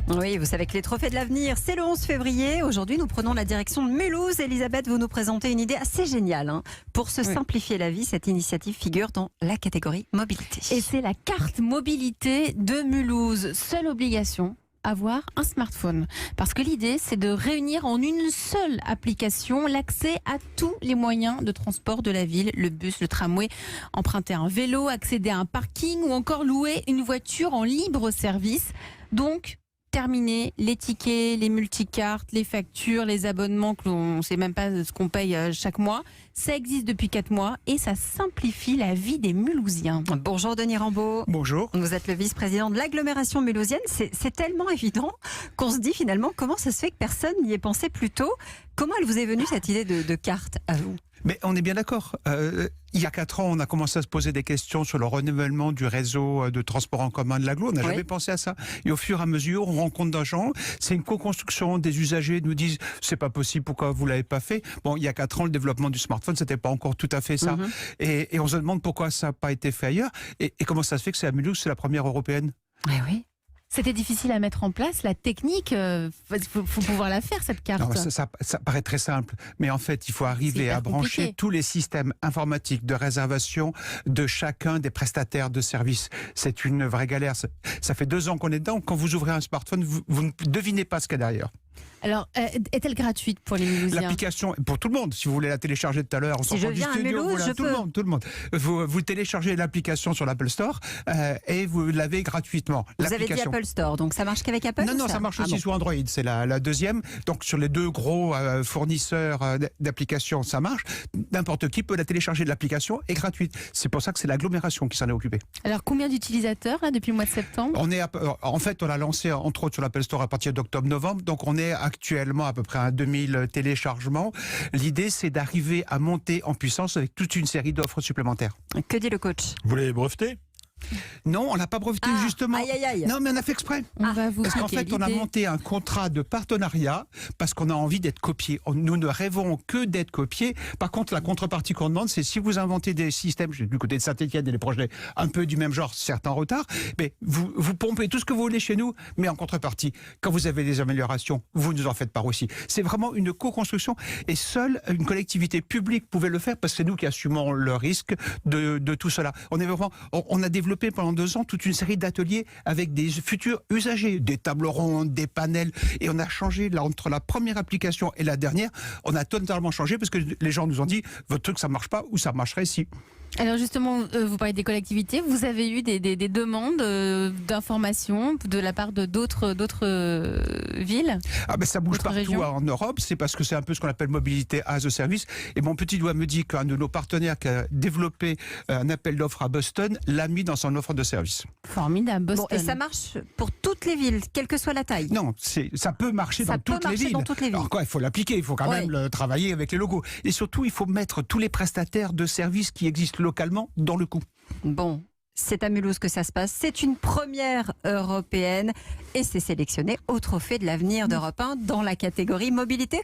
Oui, vous savez que les trophées de l'avenir, c'est le 11 février. Aujourd'hui, nous prenons la direction de Mulhouse. Elisabeth, vous nous présentez une idée assez géniale. Pour se simplifier la vie, cette initiative figure dans la catégorie mobilité. Et c'est la carte mobilité de Mulhouse. Seule obligation, avoir un smartphone. Parce que l'idée, c'est de réunir en une seule application l'accès à tous les moyens de transport de la ville, le bus, le tramway, emprunter un vélo, accéder à un parking ou encore louer une voiture en libre service. Donc, terminer les tickets, les multicartes, les factures, les abonnements que l'on ne sait même pas ce qu'on paye chaque mois. Ça existe depuis 4 mois et ça simplifie la vie des Mulhousiens. Bonjour Denis Rambaud. Bonjour. Vous êtes le vice-président de l'agglomération mulhousienne. C'est tellement évident qu'on se dit finalement comment ça se fait que personne n'y ait pensé plus tôt. Comment elle vous est venue cette idée de carte à vous ? Mais on est bien d'accord. Il y a 4 ans, on a commencé à se poser des questions sur le renouvellement du réseau de transport en commun de l'agglo. On n'a jamais pensé à ça. Et au fur et à mesure, on rencontre des gens. C'est une co-construction. Des usagers nous disent c'est pas possible, pourquoi vous l'avez pas fait. Bon, il y a 4 ans, le développement du smartphone, c'était pas encore tout à fait ça. Et on se demande pourquoi ça n'a pas été fait ailleurs. Et comment ça se fait que c'est à Mulhouse, c'est la première européenne. Oui. C'était difficile à mettre en place, la technique, faut pouvoir la faire cette carte. Non, ça paraît très simple, mais en fait il faut arriver à brancher tous les systèmes informatiques de réservation de chacun des prestataires de services. C'est une vraie galère, ça fait 2 ans qu'on est dedans. Quand vous ouvrez un smartphone, vous ne devinez pas ce qu'il y a derrière. Alors, est-elle gratuite pour les Mulhousiens ? L'application, pour tout le monde, si vous voulez la télécharger tout à l'heure. Si je viens à Mulhouse, je peux. Tout le monde. Vous téléchargez l'application sur l'Apple Store et vous l'avez gratuitement. Vous avez dit Apple Store, donc ça marche qu'avec Apple ? Non, ça marche aussi sous Android, c'est la deuxième. Donc sur les 2 gros fournisseurs d'applications, ça marche. N'importe qui peut la télécharger de l'application et gratuite. C'est pour ça que c'est l'agglomération qui s'en est occupée. Alors combien d'utilisateurs là, depuis le mois de septembre ? En fait, on l'a lancé entre autres sur l'Apple Store à partir d'octobre-novembre, donc on est actuellement à peu près à 2000 téléchargements. L'idée, c'est d'arriver à monter en puissance avec toute une série d'offres supplémentaires. Que dit le coach ? Vous l'avez breveté ? Non, on l'a pas breveté justement. Aïe. Non, mais on a fait exprès. Parce qu'en fait, on a monté un contrat de partenariat parce qu'on a envie d'être copié. Nous ne rêvons que d'être copiés. Par contre, la contrepartie qu'on demande, c'est si vous inventez des systèmes, du côté de Saint-Etienne, il y a des projets un peu du même genre, certes en retard, mais vous pompez tout ce que vous voulez chez nous, mais en contrepartie, quand vous avez des améliorations, vous nous en faites part aussi. C'est vraiment une co-construction et seule une collectivité publique pouvait le faire parce que c'est nous qui assumons le risque de tout cela. On a développé pendant 2 ans toute une série d'ateliers avec des futurs usagers, des tables rondes, des panels, et on a changé entre la première application et la dernière, on a totalement changé parce que les gens nous ont dit votre truc ça marche pas ou ça marcherait si. Alors justement, vous parlez des collectivités, vous avez eu des demandes d'informations de la part de d'autres villes ? Ça bouge partout régions en Europe, c'est parce que c'est un peu ce qu'on appelle mobilité as a service. Et mon petit doigt me dit qu'un de nos partenaires qui a développé un appel d'offres à Boston l'a mis dans son offre de service. Formidable, Boston. Bon, et ça marche pour toutes les villes, quelle que soit la taille ? Non, ça peut marcher dans toutes les villes. Alors quoi, il faut l'appliquer, il faut quand même travailler avec les logos. Et surtout, il faut mettre tous les prestataires de services qui existent localement dans le coup. Bon, c'est à Mulhouse que ça se passe. C'est une première européenne et c'est sélectionné au Trophée de l'avenir d'Europe 1 dans la catégorie mobilité.